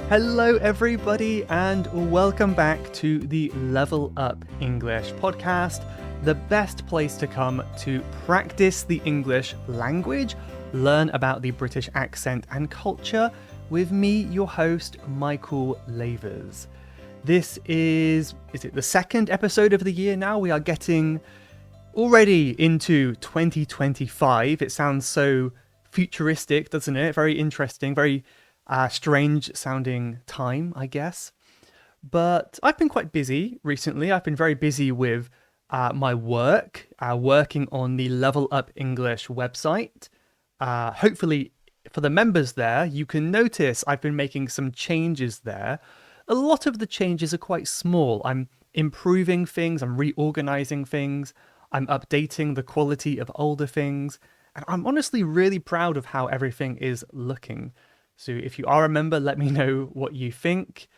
Hello, everybody, and welcome back to the Level Up English podcast, the best place to come to practice the English language, learn about the British accent and culture with me, your host, Michael Lavers. This is it the second episode of the year now? We are getting already into 2025. It sounds so futuristic, doesn't it? Very interesting, very strange sounding time, I guess. But I've been quite busy recently. I've been very busy with my work, working on the Level Up English website. Hopefully for the members there, you can notice I've been making some changes there. A lot of the changes are quite small. I'm improving things, I'm reorganizing things, I'm updating the quality of older things, and I'm honestly really proud of how everything is looking. So if you are a member, let me know what you think.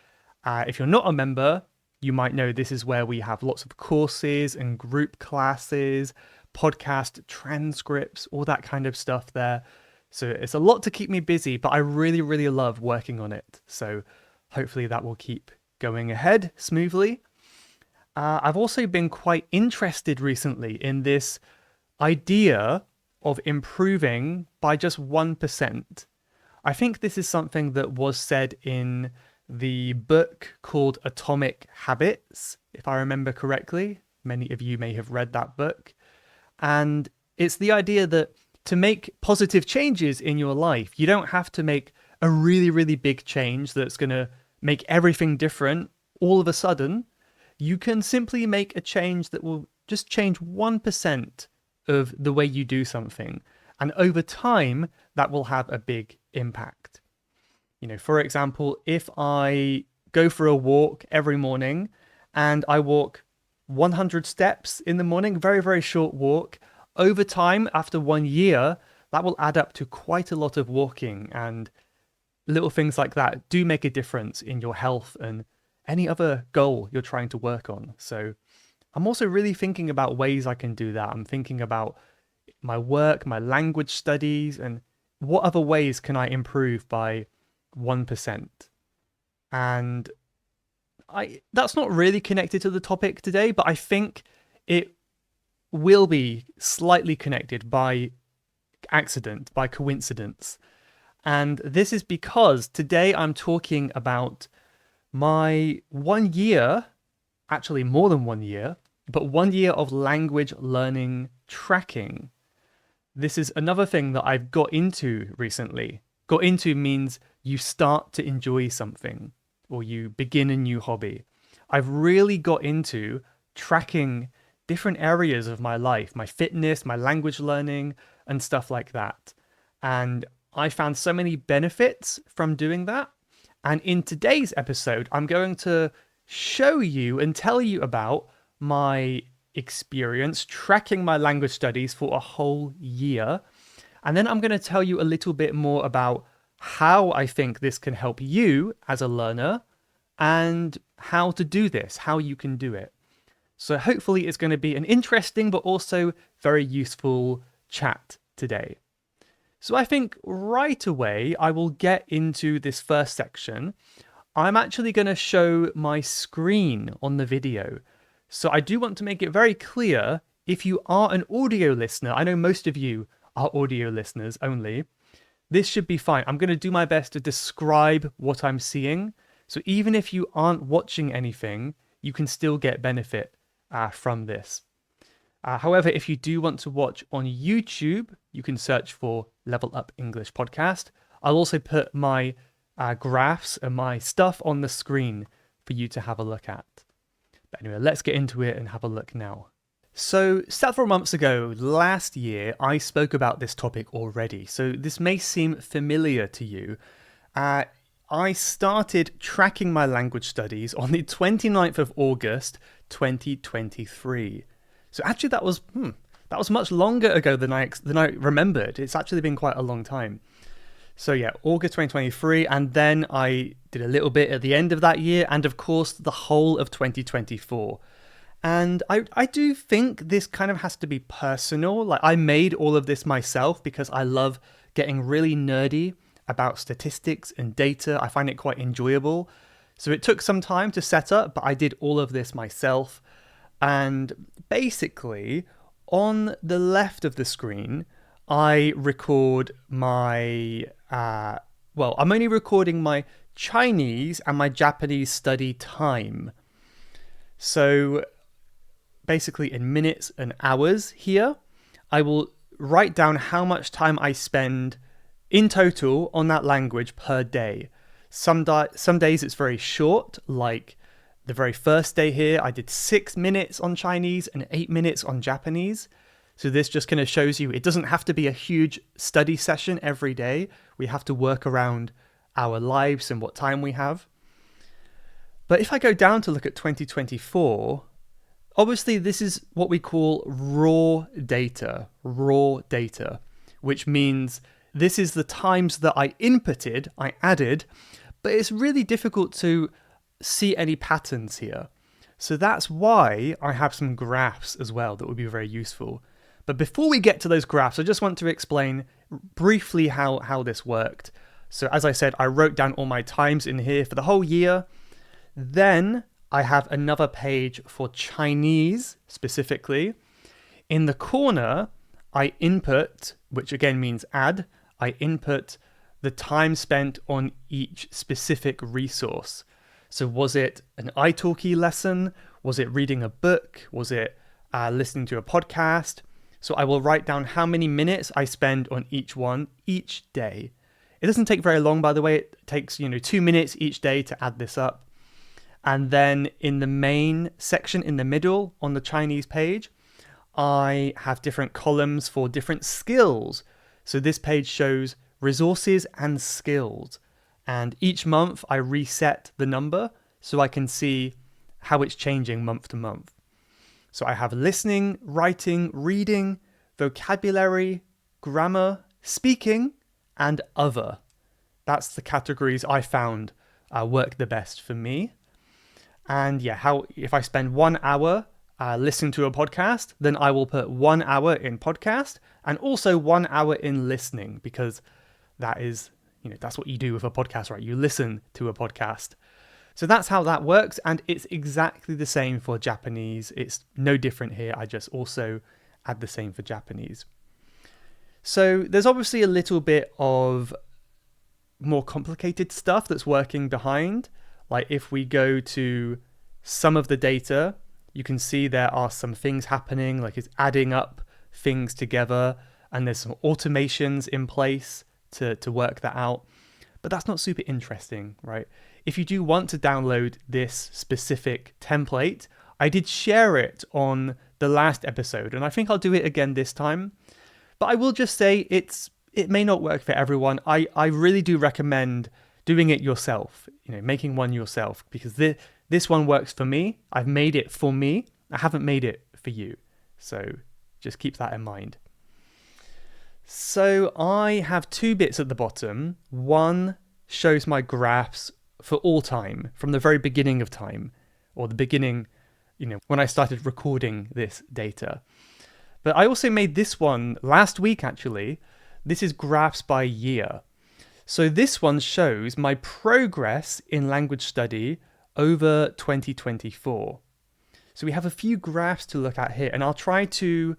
If you're not a member, you might know this is where we have lots of courses and group classes, podcast transcripts, all that kind of stuff there. So it's a lot to keep me busy, but I really, really love working on it. So hopefully that will keep going ahead smoothly. I've also been quite interested recently in this idea of improving by just 1%. I think this is something that was said in the book called Atomic Habits, if I remember correctly. Many of you may have read that book. And it's the idea that to make positive changes in your life, you don't have to make a really, really big change that's going to make everything different all of a sudden. You can simply make a change that will just change 1% of the way you do something. And over time, that will have a big impact. You know, for example, if I go for a walk every morning and I walk 100 steps in the morning, very, very short walk, over time, after 1 year, that will add up to quite a lot of walking, and little things like that do make a difference in your health and any other goal you're trying to work on. So I'm also really thinking about ways I can do that. I'm thinking about my work, my language studies, and what other ways can I improve by 1%? And that's not really connected to the topic today, but I think it will be slightly connected by accident, by coincidence. And this is because today I'm talking about my 1 year, actually more than 1 year, but 1 year of language learning tracking. This is another thing that I've got into recently. Got into means you start to enjoy something or you begin a new hobby. I've really got into tracking different areas of my life, my fitness, my language learning, and stuff like that. And I found so many benefits from doing that. And in today's episode, I'm going to show you and tell you about my experience tracking my language studies for a whole year. And then I'm going to tell you a little bit more about how I think this can help you as a learner and how to do this, how you can do it. So hopefully it's going to be an interesting but also very useful chat today. So I think right away I will get into this first section. I'm actually going to show my screen on the video. So I do want to make it very clear, if you are an audio listener, I know most of you are audio listeners only, this should be fine. I'm going to do my best to describe what I'm seeing. So even if you aren't watching anything, you can still get benefit from this. However, if you do want to watch on YouTube, you can search for Level Up English Podcast. I'll also put my graphs and my stuff on the screen for you to have a look at. But anyway, let's get into it and have a look now. So several months ago, last year, I spoke about this topic already. So this may seem familiar to you. I started tracking my language studies on the 29th of August, 2023. So actually that was much longer ago than I remembered. It's actually been quite a long time. So yeah, August 2023, and then I did a little bit at the end of that year, and of course the whole of 2024. And I do think this kind of has to be personal. Like, I made all of this myself because I love getting really nerdy about statistics and data. I find it quite enjoyable. So it took some time to set up, but I did all of this myself. And basically, on the left of the screen, I record my, I'm only recording my Chinese and my Japanese study time. So basically in minutes and hours here, I will write down how much time I spend in total on that language per day. Some days it's very short, like the very first day here, I did 6 minutes on Chinese and 8 minutes on Japanese. So this just kind of shows you it doesn't have to be a huge study session every day. We have to work around our lives and what time we have. But if I go down to look at 2024, obviously this is what we call raw data, which means this is the times that I inputted, I added, but it's really difficult to see any patterns here. So that's why I have some graphs as well that would be very useful. But before we get to those graphs, I just want to explain briefly how this worked. So as I said, I wrote down all my times in here for the whole year. Then I have another page for Chinese specifically. In the corner, I input, which again means add, I input the time spent on each specific resource. So was it an italki lesson? Was it reading a book? Was it listening to a podcast? So I will write down how many minutes I spend on each one each day. It doesn't take very long, by the way. It takes 2 minutes each day to add this up. And then in the main section in the middle on the Chinese page, I have different columns for different skills. So this page shows resources and skills. And each month I reset the number so I can see how it's changing month to month. So I have listening, writing, reading, vocabulary, grammar, speaking, and other. That's the categories I found work the best for me. And if I spend 1 hour listening to a podcast, then I will put 1 hour in podcast and also 1 hour in listening, because that is, that's what you do with a podcast, right? You listen to a podcast. So that's how that works. And it's exactly the same for Japanese. It's no different here. I just also add the same for Japanese. So there's obviously a little bit of more complicated stuff that's working behind. Like if we go to some of the data, you can see there are some things happening, like it's adding up things together, and there's some automations in place to work that out. But that's not super interesting, right? If you do want to download this specific template, I did share it on the last episode, and I think I'll do it again this time. But I will just say it may not work for everyone. I really do recommend doing it yourself, making one yourself, because this one works for me. I've made it for me. I haven't made it for you. So just keep that in mind. So I have 2 bits at the bottom. One shows my graphs for all time, from the very beginning of time, or the beginning, when I started recording this data. But I also made this one last week, actually. This is graphs by year. So this one shows my progress in language study over 2024. So we have a few graphs to look at here, and I'll try to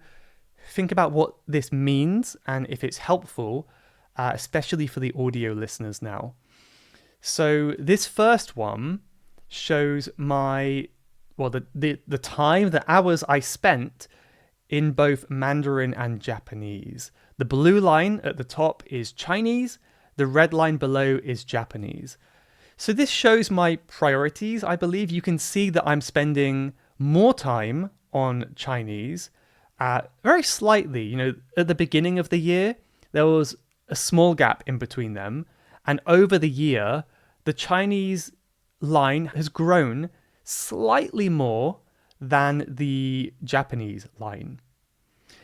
think about what this means and if it's helpful, especially for the audio listeners now. So this first one shows the time, the hours I spent in both Mandarin and Japanese. The blue line at the top is Chinese. The red line below is Japanese. So this shows my priorities. I believe you can see that I'm spending more time on Chinese, very slightly. At the beginning of the year, there was a small gap in between them. And over the year, the Chinese line has grown slightly more than the Japanese line.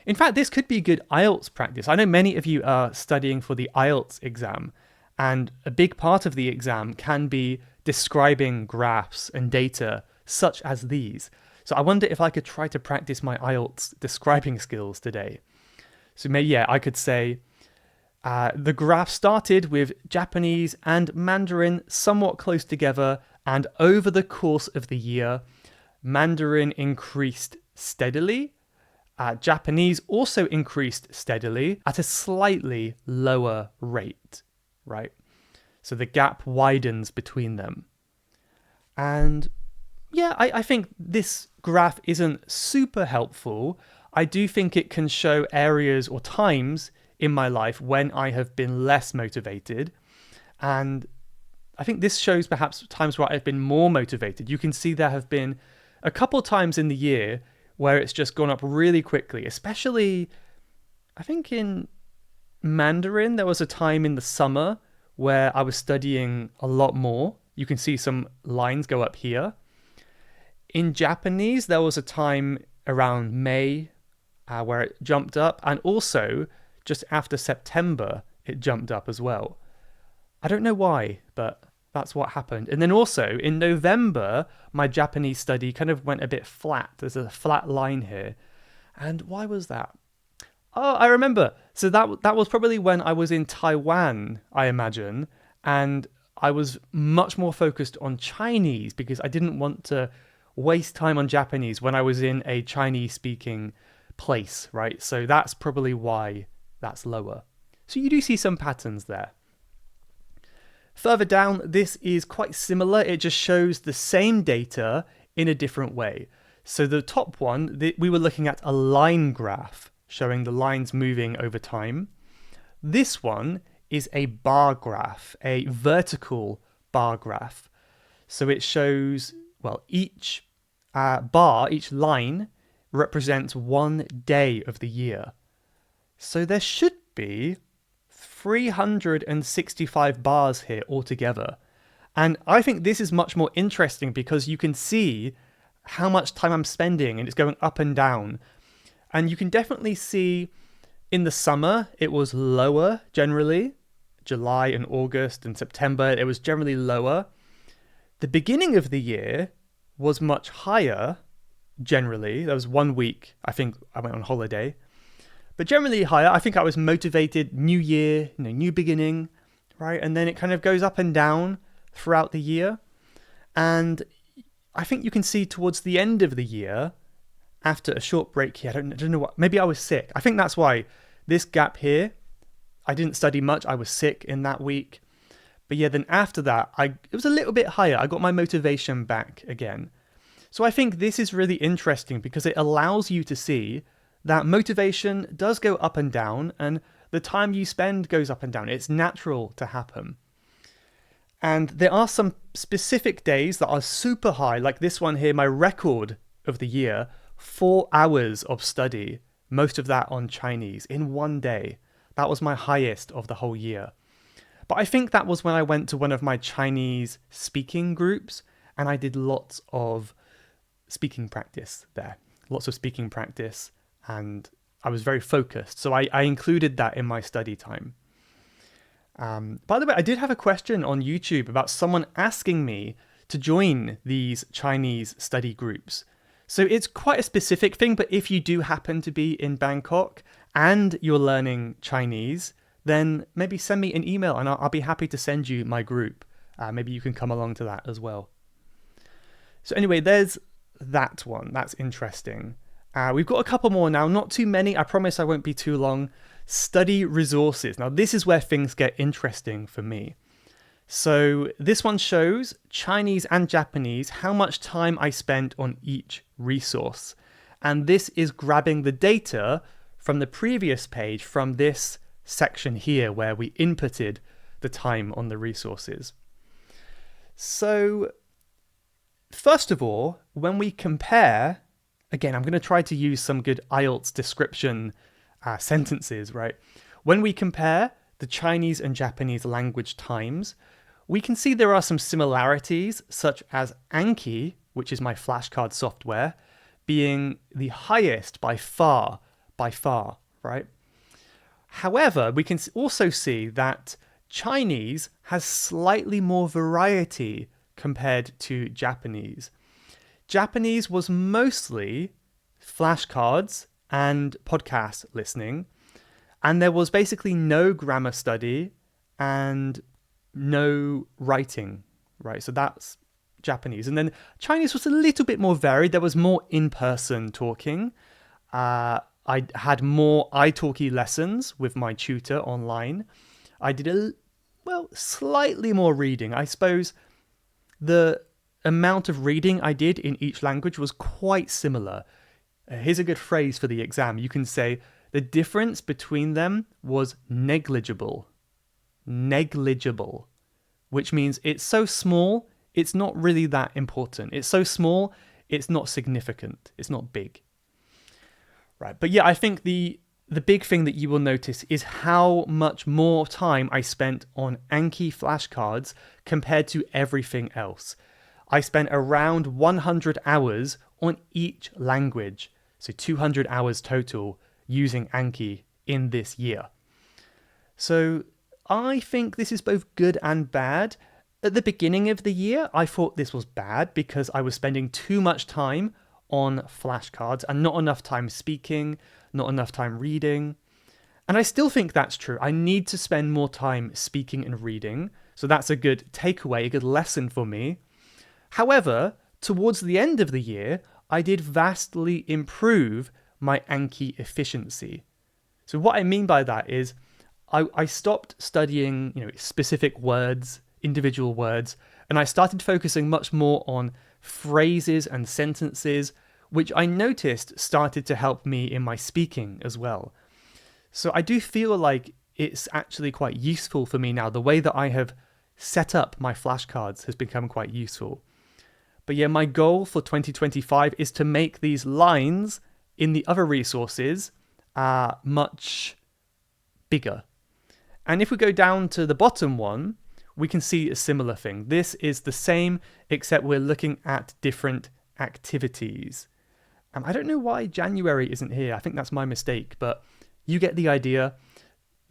In fact, this could be good IELTS practice. I know many of you are studying for the IELTS exam, and a big part of the exam can be describing graphs and data such as these. So I wonder if I could try to practice my IELTS describing skills today. So maybe, I could say, The graph started with Japanese and Mandarin somewhat close together, and over the course of the year, Mandarin increased steadily. Japanese also increased steadily at a slightly lower rate, right? So the gap widens between them. And yeah, I think this graph isn't super helpful. I do think it can show areas or times in my life when I have been less motivated. And I think this shows perhaps times where I've been more motivated. You can see there have been a couple times in the year where it's just gone up really quickly, especially I think in Mandarin, there was a time in the summer where I was studying a lot more. You can see some lines go up here. In Japanese, there was a time around May where it jumped up, and also just after September, it jumped up as well. I don't know why, but that's what happened. And then also in November, my Japanese study kind of went a bit flat. There's a flat line here. And why was that? Oh, I remember. So that was probably when I was in Taiwan, I imagine, and I was much more focused on Chinese because I didn't want to waste time on Japanese when I was in a Chinese speaking place, right? So that's probably why that's lower. So you do see some patterns there. Further down, this is quite similar. It just shows the same data in a different way. So the top one, we were looking at a line graph showing the lines moving over time. This one is a bar graph, a vertical bar graph. So it shows, well, each bar, each line represents one day of the year. So there should be 365 bars here altogether. And I think this is much more interesting because you can see how much time I'm spending and it's going up and down. And you can definitely see in the summer, it was lower generally. July and August and September, it was generally lower. The beginning of the year was much higher generally. There was 1 week, I think I went on holiday. But generally higher. I think I was motivated, new year, new beginning, right? And then it kind of goes up and down throughout the year. And I think you can see towards the end of the year, after a short break here, I don't know what, maybe I was sick. I think that's why this gap here, I didn't study much. I was sick in that week. But yeah, then after that, it was a little bit higher. I got my motivation back again. So I think this is really interesting because it allows you to see that motivation does go up and down and the time you spend goes up and down. It's natural to happen. And there are some specific days that are super high, like this one here, my record of the year, 4 hours of study, most of that on Chinese in one day. That was my highest of the whole year. But I think that was when I went to one of my Chinese speaking groups and I did lots of speaking practice there. Lots of speaking practice and I was very focused. So I included that in my study time. By the way, I did have a question on YouTube about someone asking me to join these Chinese study groups. So it's quite a specific thing, but if you do happen to be in Bangkok and you're learning Chinese, then maybe send me an email and I'll be happy to send you my group. Maybe you can come along to that as well. So anyway, there's that one. That's interesting. We've got a couple more now, not too many. I promise I won't be too long. Study resources. Now, this is where things get interesting for me. So this one shows Chinese and Japanese, how much time I spent on each resource. And this is grabbing the data from the previous page from this section here where we inputted the time on the resources. So first of all, when we compare, again, I'm going to try to use some good IELTS description sentences, right? When we compare the Chinese and Japanese language times, we can see there are some similarities, such as Anki, which is my flashcard software, being the highest by far, right? However, we can also see that Chinese has slightly more variety compared to Japanese. Japanese was mostly flashcards and podcast listening, And there was basically no grammar study and no writing, right? So that's Japanese. And then Chinese was a little bit more varied. There was more in-person talking. I had more italki lessons with my tutor online. I did slightly more reading. I suppose the amount of reading I did in each language was quite similar. Here's a good phrase for the exam. You can say the difference between them was negligible. Negligible, which means it's so small, it's not really that important. It's so small, it's not significant. It's not big. Right, but yeah, I think the big thing that you will notice is how much more time I spent on Anki flashcards compared to everything else. I spent around 100 hours on each language, so 200 hours total using Anki in this year. So I think this is both good and bad. At the beginning of the year, I thought this was bad because I was spending too much time on flashcards and not enough time speaking, not enough time reading. And I still think that's true. I need to spend more time speaking and reading. So that's a good takeaway, a good lesson for me. However, towards the end of the year, I did vastly improve my Anki efficiency. So what I mean by that is I stopped studying, specific words, individual words, and I started focusing much more on phrases and sentences, which I noticed started to help me in my speaking as well. So I do feel like it's actually quite useful for me now. The way that I have set up my flashcards has become quite useful. But yeah, my goal for 2025 is to make these lines in the other resources much bigger. And if we go down to the bottom one, we can see a similar thing. This is the same, except we're looking at different activities. I don't know why January isn't here. I think that's my mistake, but you get the idea.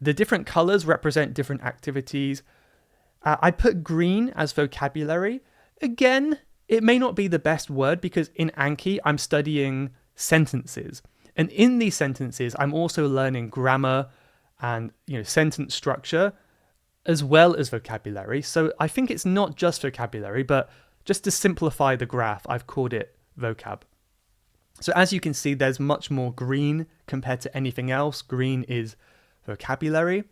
The different colors represent different activities. I put green as vocabulary. Again, it may not be the best word because in Anki, I'm studying sentences. And in these sentences, I'm also learning grammar and sentence structure, as well as vocabulary. So I think it's not just vocabulary, but just to simplify the graph, I've called it vocab. So as you can see, there's much more green compared to anything else. Green is vocabulary.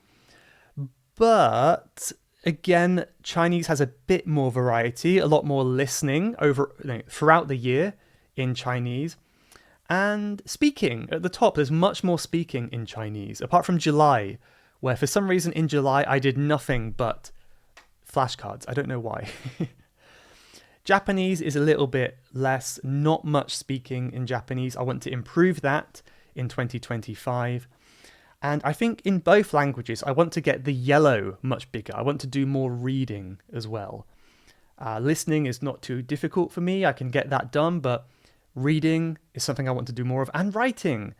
But again, Chinese has a bit more variety, a lot more listening throughout the year in Chinese. And speaking, at the top, there's much more speaking in Chinese, apart from July, where for some reason in July I did nothing but flashcards. I don't know why. Japanese is a little bit less, not much speaking in Japanese. I want to improve that in 2025. And I think in both languages, I want to get the yellow much bigger. I want to do more reading as well. Listening is not too difficult for me. I can get that done, but reading is something I want to do more of. And writing.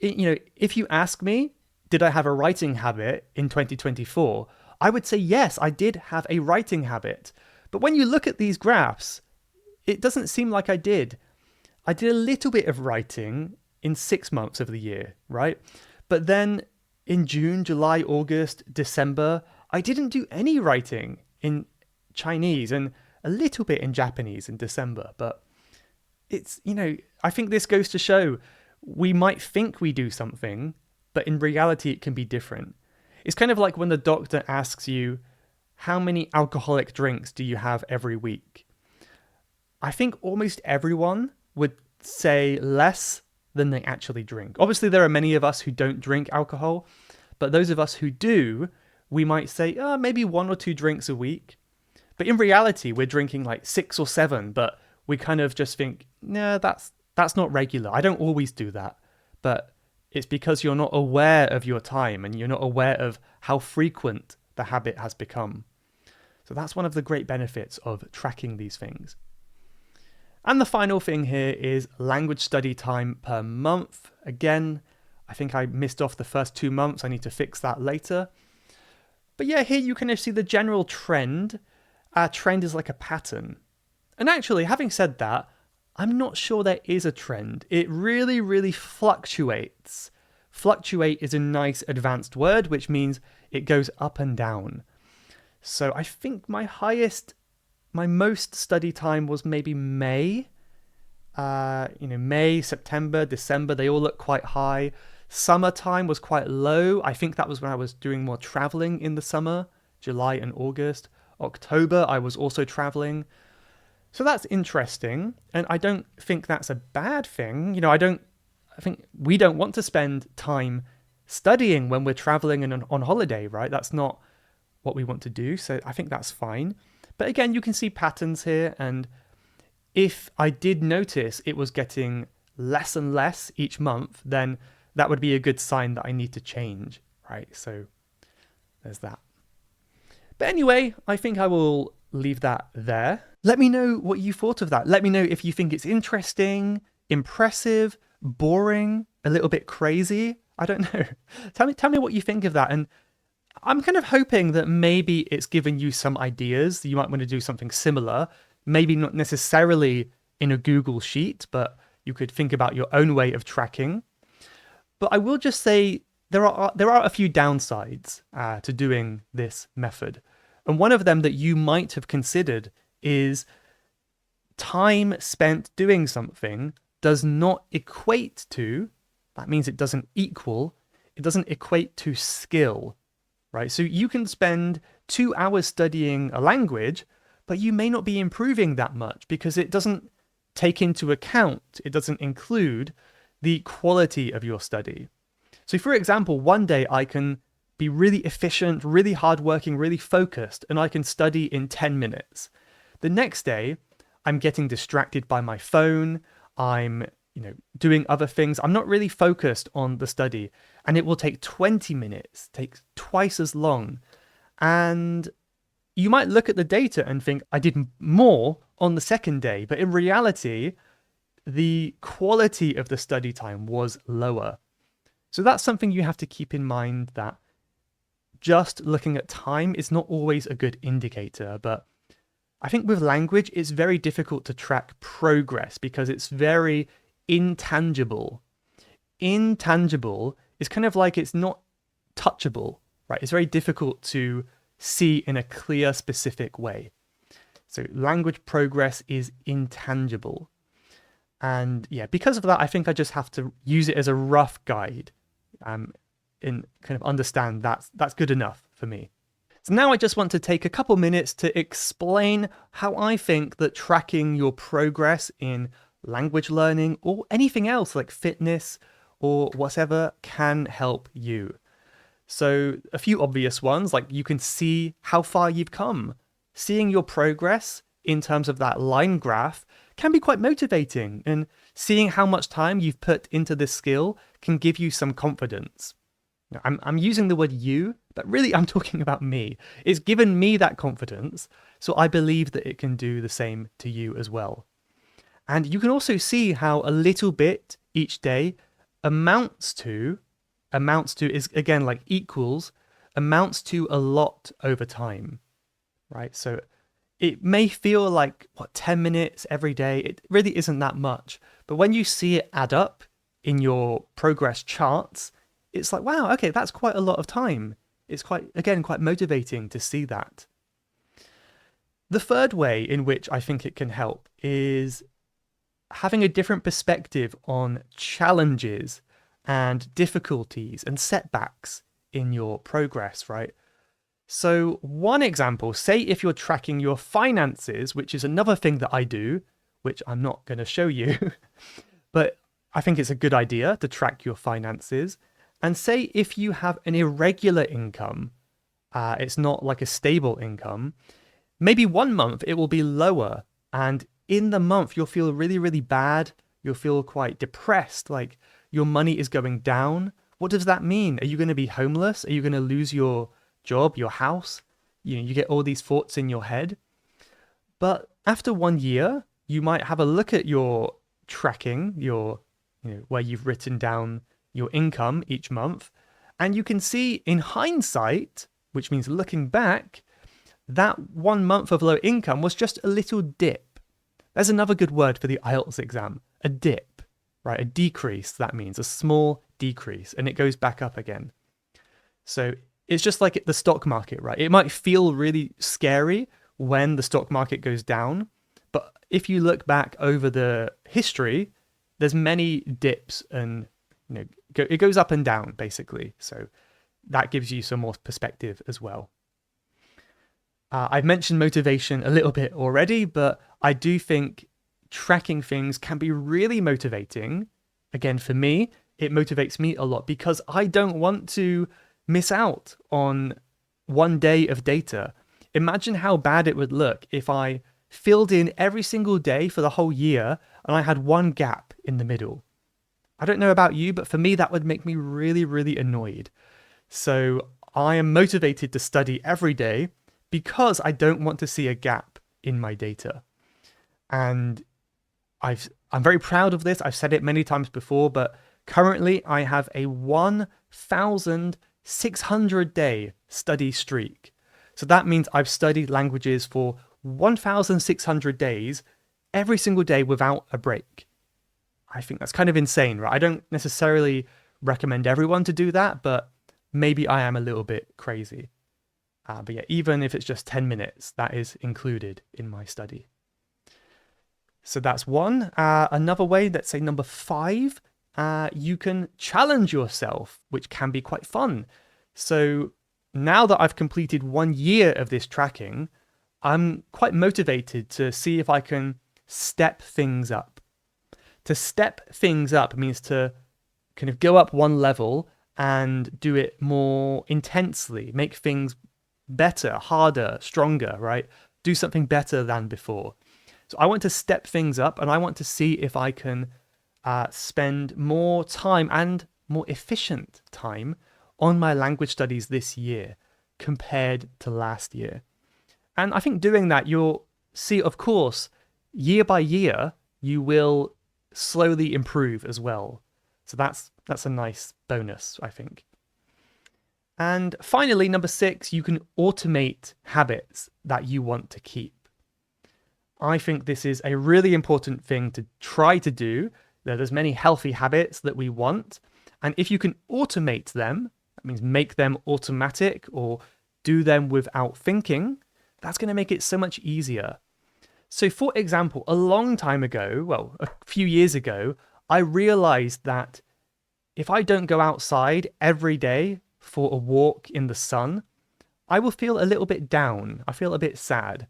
If you ask me, did I have a writing habit in 2024? I would say yes, I did have a writing habit. But when you look at these graphs, it doesn't seem like I did. I did a little bit of writing in 6 months of the year, right? But then in June, July, August, December, I didn't do any writing in Chinese and a little bit in Japanese in December. But it's, I think this goes to show we might think we do something, but in reality, it can be different. It's kind of like when the doctor asks you, how many alcoholic drinks do you have every week? I think almost everyone would say less than they actually drink. Obviously, there are many of us who don't drink alcohol, but those of us who do, we might say, maybe 1 or 2 drinks a week. But in reality, we're drinking like 6 or 7, but we kind of just think, nah, that's not regular. I don't always do that. But it's because you're not aware of your time and you're not aware of how frequent the habit has become. So that's one of the great benefits of tracking these things. And the final thing here is language study time per month. Again, I think I missed off the first 2 months. I need to fix that later. But yeah, here you kind of see the general trend. Our trend is like a pattern. And actually, having said that, I'm not sure there is a trend. It really, really fluctuates fluctuate is a nice advanced word, which means it goes up and down. So I think my most study time was maybe May. May, September, December, they all look quite high. Summertime was quite low. I think that was when I was doing more traveling in the summer, July and August. October, I was also traveling. So that's interesting. And I don't think that's a bad thing. I think we don't want to spend time studying when we're traveling and on holiday, right? That's not what we want to do. So I think that's fine. But again, you can see patterns here. And if I did notice it was getting less and less each month, then that would be a good sign that I need to change, right? So there's that. But anyway, I think I will leave that there. Let me know what you thought of that. Let me know if you think it's interesting, impressive, boring, a little bit crazy. I don't know. Tell me what you think of that. And I'm kind of hoping that maybe it's given you some ideas. You might want to do something similar. Maybe not necessarily in a Google sheet, but you could think about your own way of tracking. But I will just say there are a few downsides to doing this method. And one of them that you might have considered is time spent doing something does not equate to, that means it doesn't equate to skill, right? So you can spend 2 hours studying a language, but you may not be improving that much because it doesn't take into account, it doesn't include the quality of your study. So for example, one day I can be really efficient, really hardworking, really focused, and I can study in 10 minutes. The next day, I'm getting distracted by my phone, I'm doing other things, I'm not really focused on the study, and it will take 20 minutes, take twice as long. And you might look at the data and think, I did more on the second day, but in reality, the quality of the study time was lower. So that's something you have to keep in mind, that just looking at time is not always a good indicator. But I think with language, it's very difficult to track progress because it's very intangible. Intangible is kind of like it's not touchable, right? It's very difficult to see in a clear, specific way. So language progress is intangible. And yeah, because of that, I think I just have to use it as a rough guide and kind of understand that's good enough for me. So now I just want to take a couple minutes to explain how I think that tracking your progress in language learning or anything else like fitness or whatever can help you. So a few obvious ones, like you can see how far you've come. Seeing your progress in terms of that line graph can be quite motivating, and seeing how much time you've put into this skill can give you some confidence. Now, I'm using the word you, but really I'm talking about me. It's given me that confidence, so I believe that it can do the same to you as well. And you can also see how a little bit each day amounts to is again like equals, amounts to a lot over time, right? So it may feel like 10 minutes every day. It really isn't that much. But when you see it add up in your progress charts, it's like, wow, okay, that's quite a lot of time. It's quite motivating to see that. The third way in which I think it can help is having a different perspective on challenges and difficulties and setbacks in your progress, right? So one example, say if you're tracking your finances, which is another thing that I do, which I'm not going to show you, but I think it's a good idea to track your finances. And say if you have an irregular income, it's not like a stable income, maybe one month it will be lower. And in the month, you'll feel really, really bad. You'll feel quite depressed, like your money is going down. What does that mean? Are you going to be homeless? Are you going to lose your job, your house? You get all these thoughts in your head. But after 1 year, you might have a look at your tracking, where you've written down your income each month, and you can see in hindsight, which means looking back, that 1 month of low income was just a little dip. There's another good word for the IELTS exam, a dip, right? A decrease, that means a small decrease and it goes back up again. So it's just like the stock market, right? It might feel really scary when the stock market goes down, but if you look back over the history, there's many dips and it goes up and down basically. So that gives you some more perspective as well. I've mentioned motivation a little bit already, but I do think tracking things can be really motivating. Again, for me, it motivates me a lot because I don't want to miss out on one day of data. Imagine how bad it would look if I filled in every single day for the whole year and I had one gap in the middle. I don't know about you, but for me, that would make me really, really annoyed. So I am motivated to study every day because I don't want to see a gap in my data. And I'm very proud of this. I've said it many times before, but currently I have a 1,600 day study streak. So that means I've studied languages for 1,600 days, every single day without a break. I think that's kind of insane, right? I don't necessarily recommend everyone to do that, but maybe I am a little bit crazy. But yeah, even if it's just 10 minutes, that is included in my study. So that's one. Another way, let's say number 5, you can challenge yourself, which can be quite fun. So now that I've completed 1 year of this tracking, I'm quite motivated to see if I can step things up. To step things up means to kind of go up one level and do it more intensely, make things better, harder, stronger, right? Do something better than before. So I want to step things up and I want to see if I can spend more time and more efficient time on my language studies this year compared to last year. And I think doing that, you'll see, of course, year by year, you will slowly improve as well. So that's a nice bonus, I think. And finally, number 6, you can automate habits that you want to keep. I think this is a really important thing to try to do. There's many healthy habits that we want. And if you can automate them, that means make them automatic or do them without thinking, that's going to make it so much easier. So for example, a long time ago, well, a few years ago, I realized that if I don't go outside every day for a walk in the sun, I will feel a little bit down. I feel a bit sad.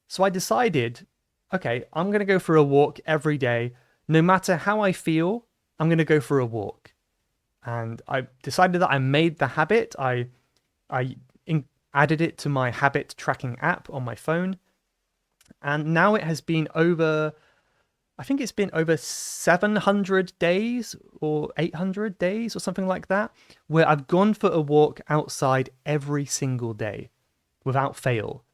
So I decided, okay, I'm going to go for a walk every day. No matter how I feel, I'm going to go for a walk. And I decided that I made the habit. I added it to my habit tracking app on my phone. And now it has been over, I think it's been over 700 days or 800 days or something like that, where I've gone for a walk outside every single day without fail.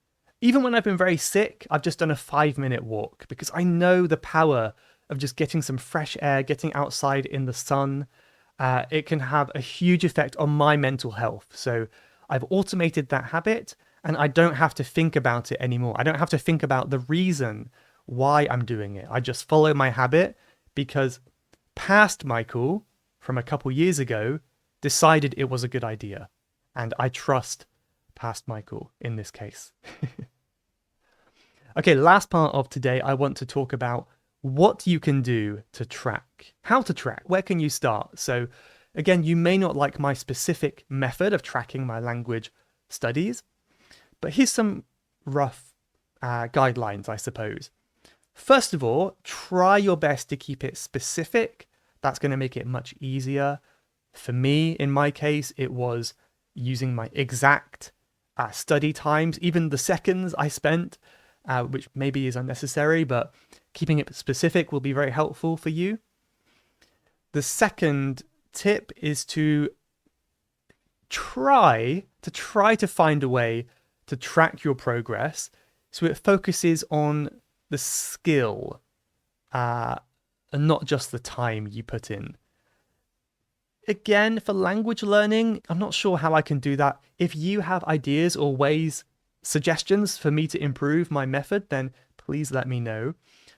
Even when I've been very sick, I've just done a 5-minute walk because I know the power of just getting some fresh air, getting outside in the sun. It can have a huge effect on my mental health. So I've automated that habit and I don't have to think about it anymore. I don't have to think about the reason why I'm doing it. I just follow my habit because past Michael from a couple years ago decided it was a good idea. And I trust past Michael in this case. Okay, last part of today, I want to talk about what you can do to track. How to track, where can you start? So again, you may not like my specific method of tracking my language studies, but here's some rough guidelines, I suppose. First of all, try your best to keep it specific. That's going to make it much easier. For me, in my case, it was using my exact study times, even the seconds I spent, which maybe is unnecessary, but keeping it specific will be very helpful for you. The second tip is to try to find a way to track your progress so it focuses on the skill and not just the time you put in. Again, for language learning, I'm not sure how I can do that. If you have ideas or ways, suggestions for me to improve my method, then please let me know.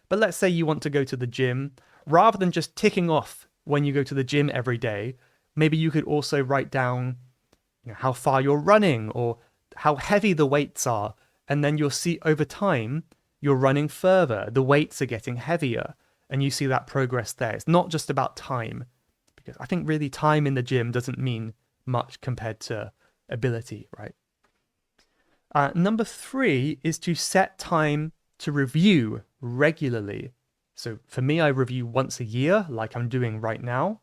But let's say you want to go to the gym. Rather than just ticking off when you go to the gym every day, Maybe you could also write down how far you're running or how heavy the weights are. And then you'll see over time, you're running further. The weights are getting heavier and you see that progress there. It's not just about time, because I think really time in the gym doesn't mean much compared to ability, right? Number 3 is to set time to review regularly. So for me, I review once a year, like I'm doing right now.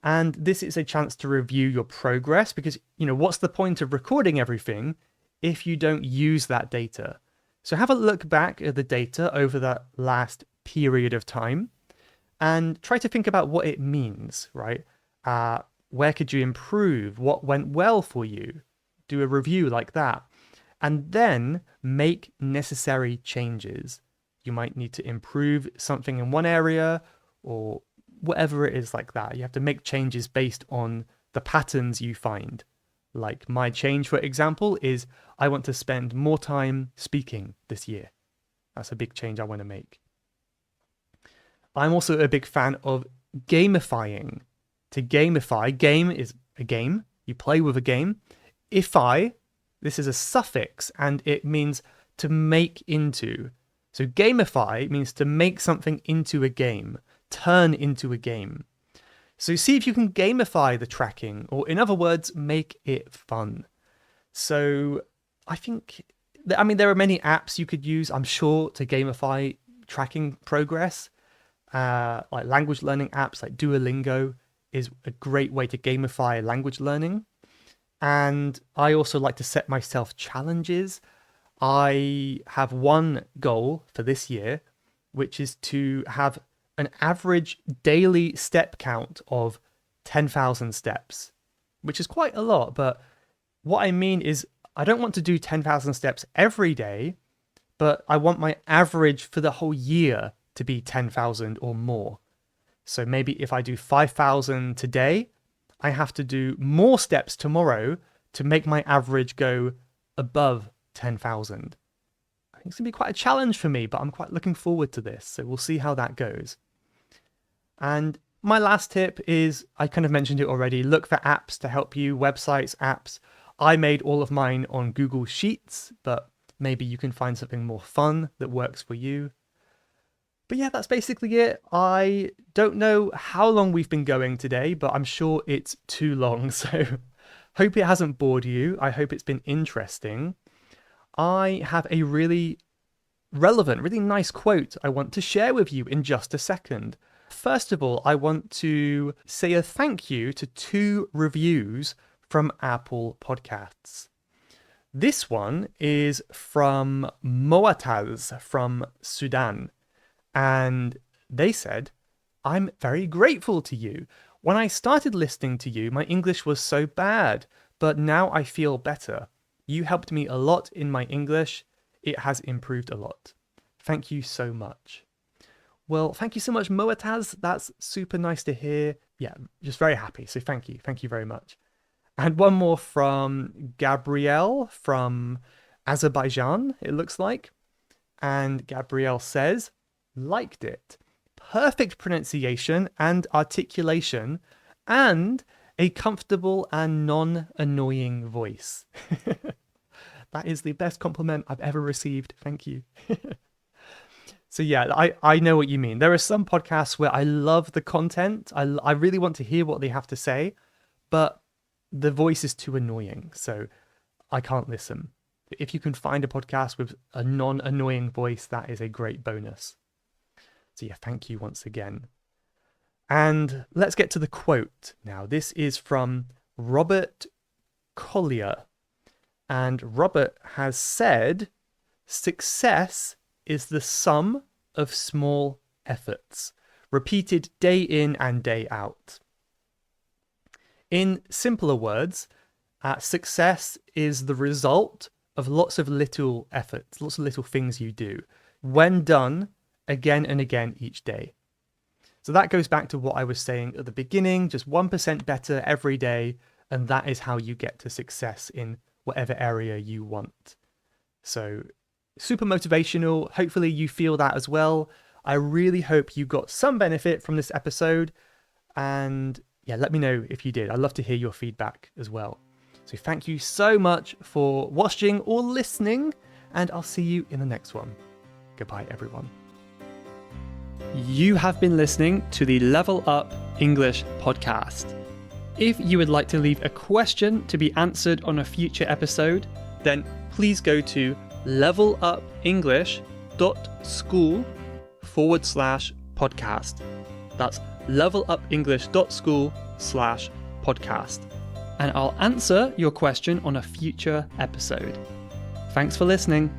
And this is a chance to review your progress because, what's the point of recording everything if you don't use that data? So have a look back at the data over that last period of time and try to think about what it means, right? Where could you improve? What went well for you? Do a review like that. And then make necessary changes. You might need to improve something in one area or whatever it is like that. You have to make changes based on the patterns you find. Like my change, for example, is I want to spend more time speaking this year. That's a big change I want to make. I'm also a big fan of gamifying. To gamify, game is a game. You play with a game. Ify, this is a suffix and it means to make into. So gamify means to make something into a game, turn into a game. So see if you can gamify the tracking, or in other words, make it fun. So I think, there are many apps you could use, I'm sure, to gamify tracking progress. Like language learning apps like Duolingo is a great way to gamify language learning. And I also like to set myself challenges. I have one goal for this year, which is to have an average daily step count of 10,000 steps, which is quite a lot. But what I mean is I don't want to do 10,000 steps every day, but I want my average for the whole year to be 10,000 or more. So maybe if I do 5,000 today, I have to do more steps tomorrow to make my average go above 10,000. I think it's going to be quite a challenge for me, but I'm quite looking forward to this. So we'll see how that goes. And my last tip is, I kind of mentioned it already, look for apps to help you, websites, apps. I made all of mine on Google Sheets, but maybe you can find something more fun that works for you. But yeah, that's basically it. I don't know how long we've been going today, but I'm sure it's too long. So hope it hasn't bored you. I hope it's been interesting. I have a really relevant, really nice quote I want to share with you in just a second. First of all, I want to say a thank you to 2 reviews from Apple Podcasts. This one is from Moataz from Sudan. And they said, "I'm very grateful to you. When I started listening to you, my English was so bad, but now I feel better. You helped me a lot in my English. It has improved a lot. Thank you so much." Well, thank you so much, Moataz. That's super nice to hear. Yeah, just very happy. So thank you. Thank you very much. And one more from Gabrielle from Azerbaijan, it looks like. And Gabrielle says, "Liked it. Perfect pronunciation and articulation, and a comfortable and non-annoying voice." That is the best compliment I've ever received. Thank you. So yeah, I know what you mean. There are some podcasts where I love the content. I really want to hear what they have to say, but the voice is too annoying, so I can't listen. If you can find a podcast with a non-annoying voice, that is a great bonus. So yeah, thank you once again. And let's get to the quote now. This is from Robert Collier. And Robert has said, "Success is the sum of small efforts, repeated day in and day out." In simpler words, success is the result of lots of little efforts, lots of little things you do, when done again and again each day. So that goes back to what I was saying at the beginning, just 1% better every day, and that is how you get to success in whatever area you want. So super motivational. Hopefully you feel that as well. I really hope you got some benefit from this episode. And yeah, let me know if you did. I'd love to hear your feedback as well. So thank you so much for watching or listening, and I'll see you in the next one. Goodbye, everyone. You have been listening to the Level Up English podcast. If you would like to leave a question to be answered on a future episode, then please go to levelupenglish.school/podcast. That's levelupenglish.school/podcast. And I'll answer your question on a future episode. Thanks for listening.